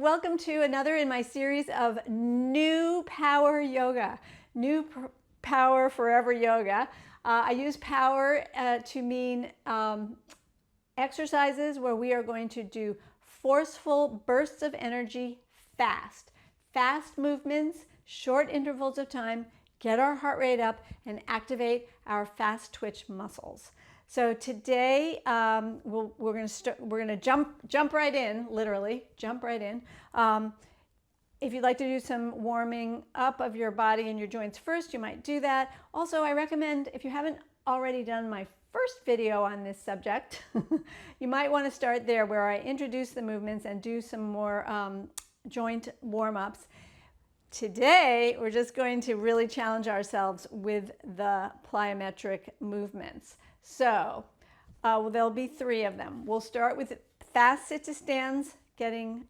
welcome to another in my series of New Power Yoga, Power Forever Yoga. I use power to mean exercises where we are going to do forceful bursts of energy fast movements, short intervals of time, get our heart rate up and activate our fast twitch muscles. So today we're going to jump right in, literally jump right in. If you'd like to do some warming up of your body and your joints first, you might do that. Also, I recommend, if you haven't already done my first video on this subject, you might want to start there where I introduce the movements and do some more joint warm-ups. Today, we're just going to really challenge ourselves with the plyometric movements. So there'll be 3 of them. We'll start with fast sit-to-stands, getting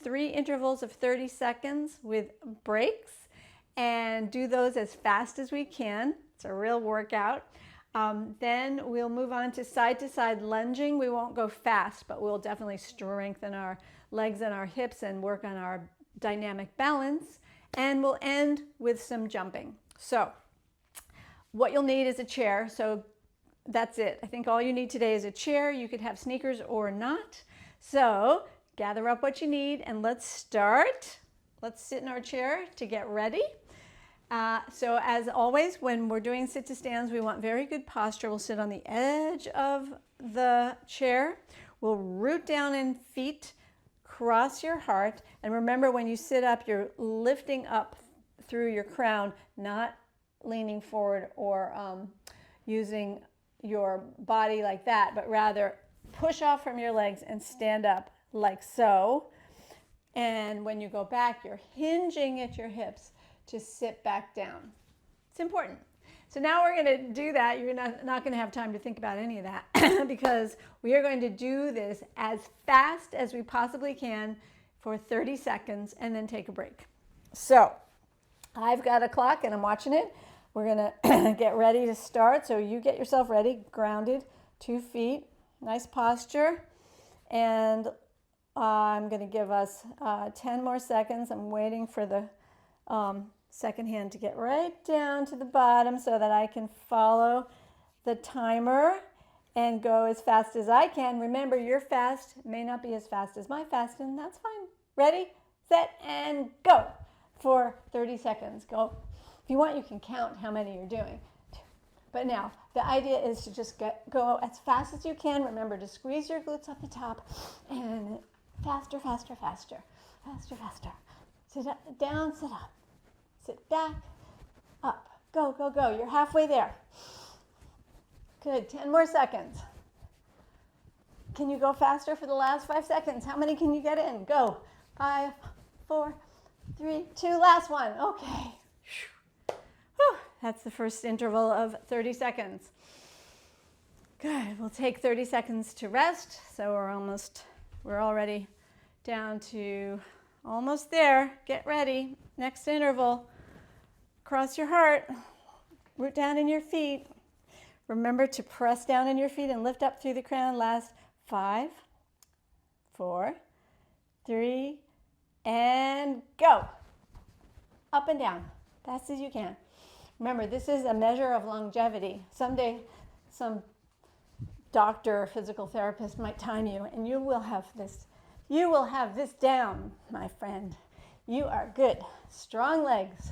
3 intervals of 30 seconds with breaks, and do those as fast as we can. It's a real workout. Then we'll move on to side-to-side lunging. We won't go fast, but we'll definitely strengthen our legs and our hips and work on our dynamic balance. And we'll end with some jumping. So what you'll need is a chair. So that's it. I think all you need today is a chair. You could have sneakers or not. So gather up what you need and let's start. Let's sit in our chair to get ready. So as always, when we're doing sit-to-stands, we want very good posture. We'll sit on the edge of the chair. We'll root down in feet, cross your heart. And remember, when you sit up, you're lifting up through your crown, not leaning forward or using your body like that, but rather push off from your legs and stand up like so. And when you go back, you're hinging at your hips to sit back down. It's important. So now we're going to do that. You're not going to have time to think about any of that because we are going to do this as fast as we possibly can for 30 seconds and then take a break. So I've got a clock and I'm watching it. We're going to get ready to start. So you get yourself ready, grounded, 2 feet, nice posture. And I'm going to give us 10 more seconds. I'm waiting for the second hand to get right down to the bottom so that I can follow the timer and go as fast as I can. Remember, your fast may not be as fast as my fast, and that's fine. Ready, set, and go for 30 seconds. Go. If you want, you can count how many you're doing. But now, the idea is to just go as fast as you can. Remember to squeeze your glutes up the top and faster, faster, faster, faster, faster. Sit up, down, sit up. Sit back, up. Go, go, go. You're halfway there. Good. 10 more seconds. Can you go faster for the last 5 seconds? How many can you get in? Go. 5, 4, 3, 2. Last one. Okay. Whew. That's the first interval of 30 seconds. Good. We'll take 30 seconds to rest. So we're already down to almost there. Get ready. Next interval. Cross your heart. Root down in your feet. Remember to press down in your feet and lift up through the crown. Last 5, 4, 3, and go. Up and down, fast as you can. Remember, this is a measure of longevity. Someday, some doctor or physical therapist might time you, and you will have this. You will have this down, my friend. You are good. Strong legs,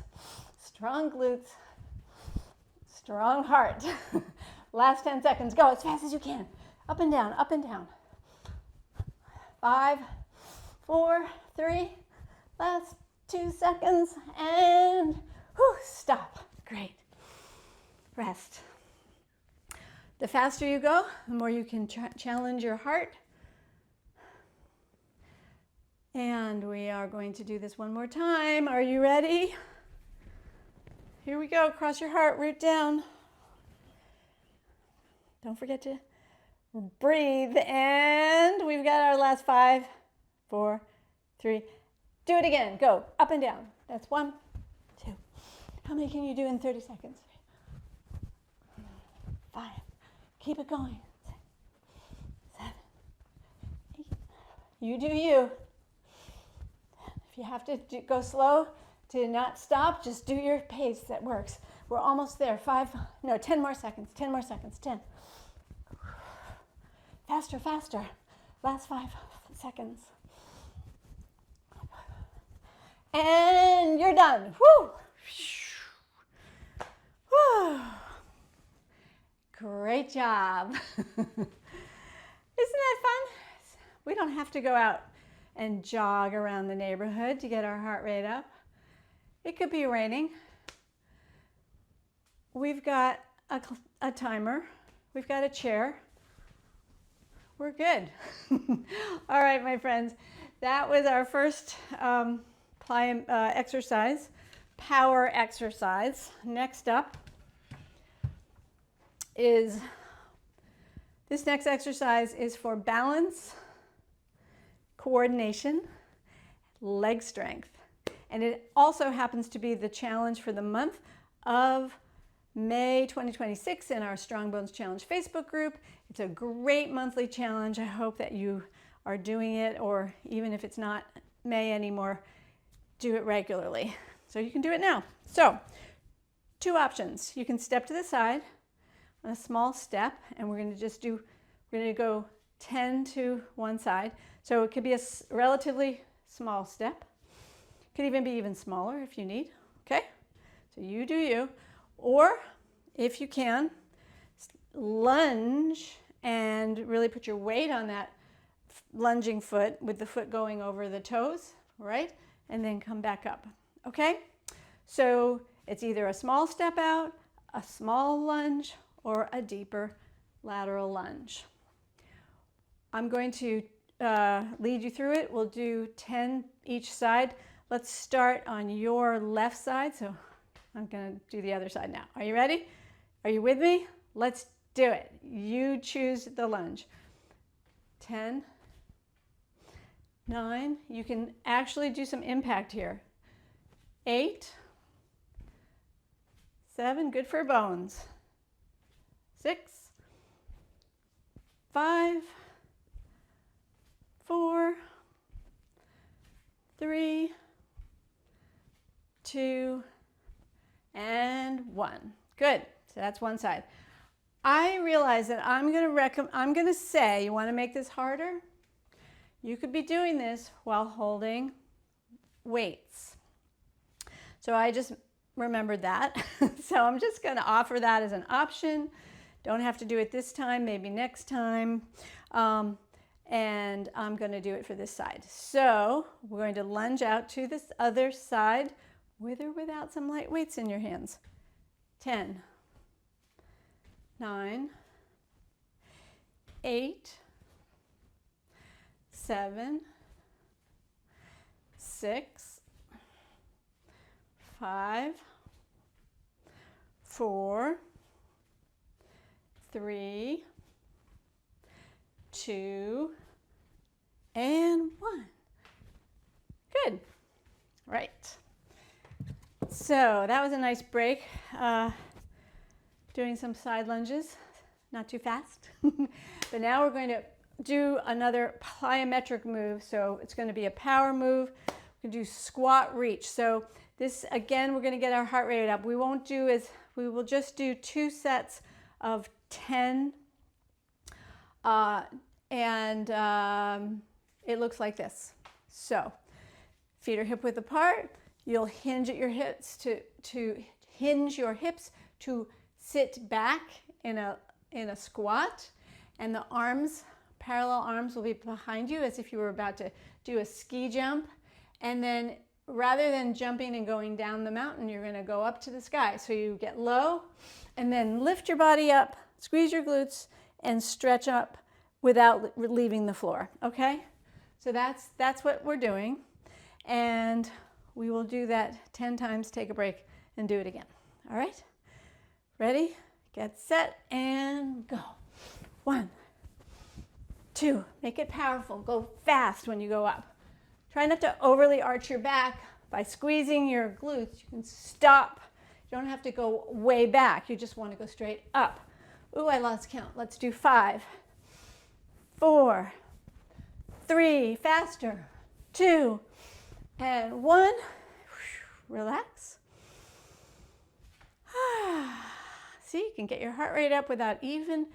strong glutes, strong heart. Last 10 seconds. Go as fast as you can. Up and down, up and down. 5, 4, 3. Last 2 seconds. And stop. Great. Rest. The faster you go, the more you can challenge your heart. And we are going to do this one more time. Are you ready? Here we go. Cross your heart, root down. Don't forget to breathe. And we've got our last 5, 4, 3. Do it again. Go up and down. That's 1, 2. How many can you do in 30 seconds? 5. Keep it going. 6, 7, 8. You do you. you have to go slow to not stop, just do your pace. That works. We're almost there. 10 more seconds. 10 more seconds. 10. Faster, faster. Last 5 seconds. And you're done. Woo! Woo! Great job. Isn't that fun? We don't have to go out and jog around the neighborhood to get our heart rate up. It could be raining. We've got a timer. We've got a chair. We're good. All right, my friends. That was our first exercise, power exercise. Next up is, this next exercise is for balance, coordination, leg strength. And it also happens to be the challenge for the month of May 2026 in our Strong Bones Challenge Facebook group. It's a great monthly challenge. I hope that you are doing it, or even if it's not May anymore, do it regularly. So you can do it now. So 2 options. You can step to the side on a small step, and we're going to go 10 to one side. So it could be a relatively small step. Could even be even smaller if you need. Okay? So you do you. Or if you can, lunge and really put your weight on that lunging foot with the foot going over the toes, right? And then come back up. Okay? So it's either a small step out, a small lunge, or a deeper lateral lunge. I'm going to lead you through it. We'll do 10 each side. Let's start on your left side. So I'm going to do the other side now. Are you ready? Are you with me? Let's do it. You choose the lunge. 10, 9. You can actually do some impact here. 8, 7. Good for bones. 6, 5, 4, 3, 2, and 1. Good. So that's one side. I realize that I'm going to say, you want to make this harder? You could be doing this while holding weights. So I just remembered that. So I'm just going to offer that as an option. Don't have to do it this time, maybe next time. And I'm going to do it for this side. So we're going to lunge out to this other side with or without some light weights in your hands. 10, 9, 8, 7, 6, 5, 4, 3, 2, and 1. Good. Right. So that was a nice break. Doing some side lunges, not too fast. But now we're going to do another plyometric move. So it's going to be a power move. We can do squat reach. So this, again, we're going to get our heart rate up. We will just do 2 sets of 10. It looks like this. So feet are hip width apart. You'll hinge at your hips to hinge your hips to sit back in a squat, and the arms, parallel arms, will be behind you as if you were about to do a ski jump. And then rather than jumping and going down the mountain, you're going to go up to the sky. So you get low and then lift your body up, squeeze your glutes, and stretch up without leaving the floor. Okay? So that's what we're doing. And we will do that 10 times, take a break, and do it again. All right? Ready? Get set, and go. 1, 2. Make it powerful. Go fast when you go up. Try not to overly arch your back. By squeezing your glutes, you can stop. You don't have to go way back. You just want to go straight up. Ooh, I lost count. Let's do 5, 4, 3, faster, 2, And 1. Relax. See, you can get your heart rate up without even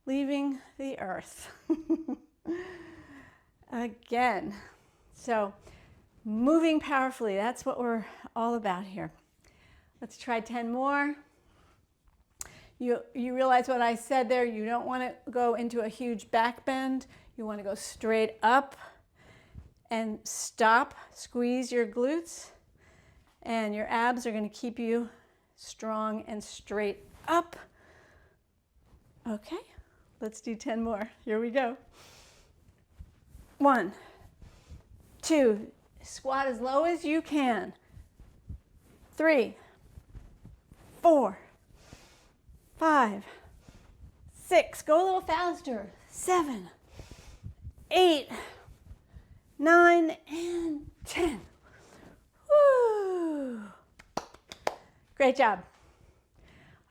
leaving the earth. Again. So moving powerfully, that's what we're all about here. Let's try 10 more. You realize what I said there. You don't want to go into a huge back bend. You want to go straight up and stop. Squeeze your glutes, and your abs are going to keep you strong and straight up. Okay, let's do 10 more. Here we go. 1, 2, squat as low as you can. 3, 4, 5, 6, go a little faster. 7, 8, 9, and 10. Woo! Great job.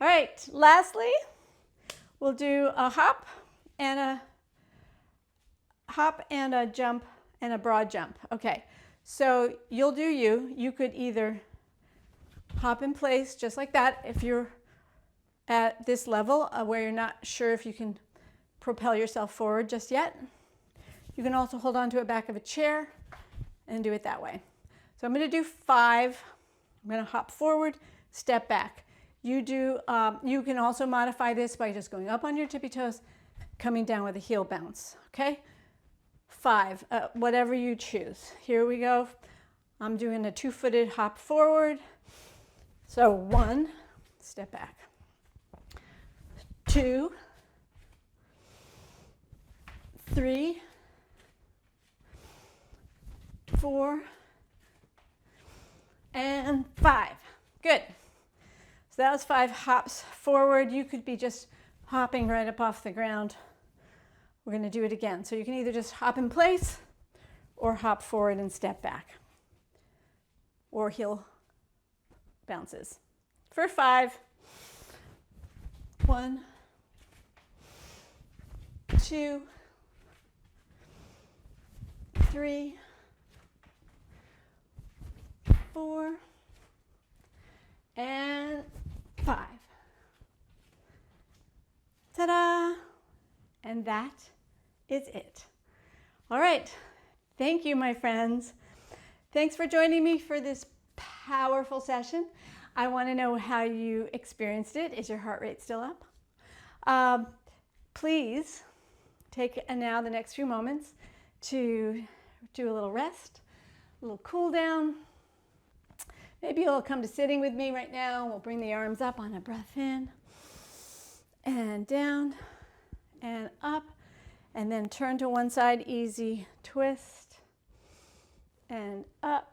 All right, lastly, we'll do a hop and a jump and a broad jump. Okay, so you'll do you. You could either hop in place just like that if you're at this level where you're not sure if you can propel yourself forward just yet. You can also hold on to the back of a chair and do it that way. So I'm going to do 5. I'm going to hop forward, step back. You can also modify this by just going up on your tippy toes, coming down with a heel bounce. Okay, 5, whatever you choose. Here we go. I'm doing a 2-footed hop forward. So 1, step back. 2, 3, 4, and 5. Good. So that was 5 hops forward. You could be just hopping right up off the ground. We're going to do it again. So you can either just hop in place or hop forward and step back, or heel bounces. For 5, 1, 2, 3, 4, and 5. Ta-da! And that is it. All right. Thank you, my friends. Thanks for joining me for this powerful session. I want to know how you experienced it. Is your heart rate still up? Please take now the next few moments to do a little rest, a little cool down. Maybe you'll come to sitting with me right now. We'll bring the arms up on a breath in and down and up, and then turn to one side, easy twist, and up.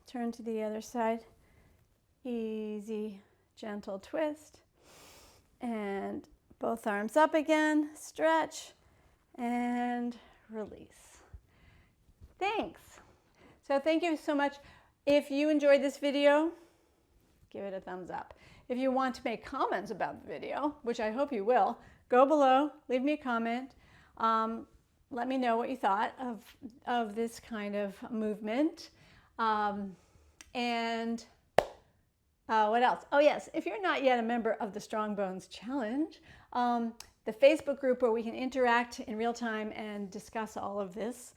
Turn to the other side, easy, gentle twist, and both arms up again, stretch, and release. Thanks. So thank you so much. If you enjoyed this video, give it a thumbs up. If you want to make comments about the video, which I hope you will, go below, leave me a comment. Let me know what you thought of this kind of movement. And what else? Oh yes, if you're not yet a member of the Strong Bones Challenge, the Facebook group where we can interact in real time and discuss all of this,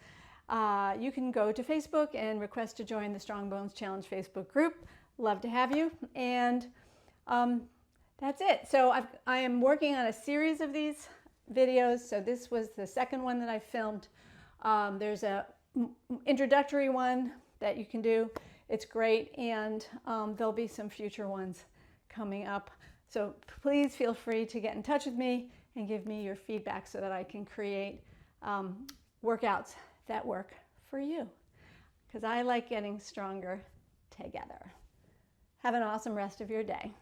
you can go to Facebook and request to join the Strong Bones Challenge Facebook group. Love to have you. And that's it. So I am working on a series of these videos. So this was the second one that I filmed. There's a introductory one that you can do. It's great. And there'll be some future ones coming up. So please feel free to get in touch with me and give me your feedback so that I can create workouts that work for you, because I like getting stronger together. Have an awesome rest of your day.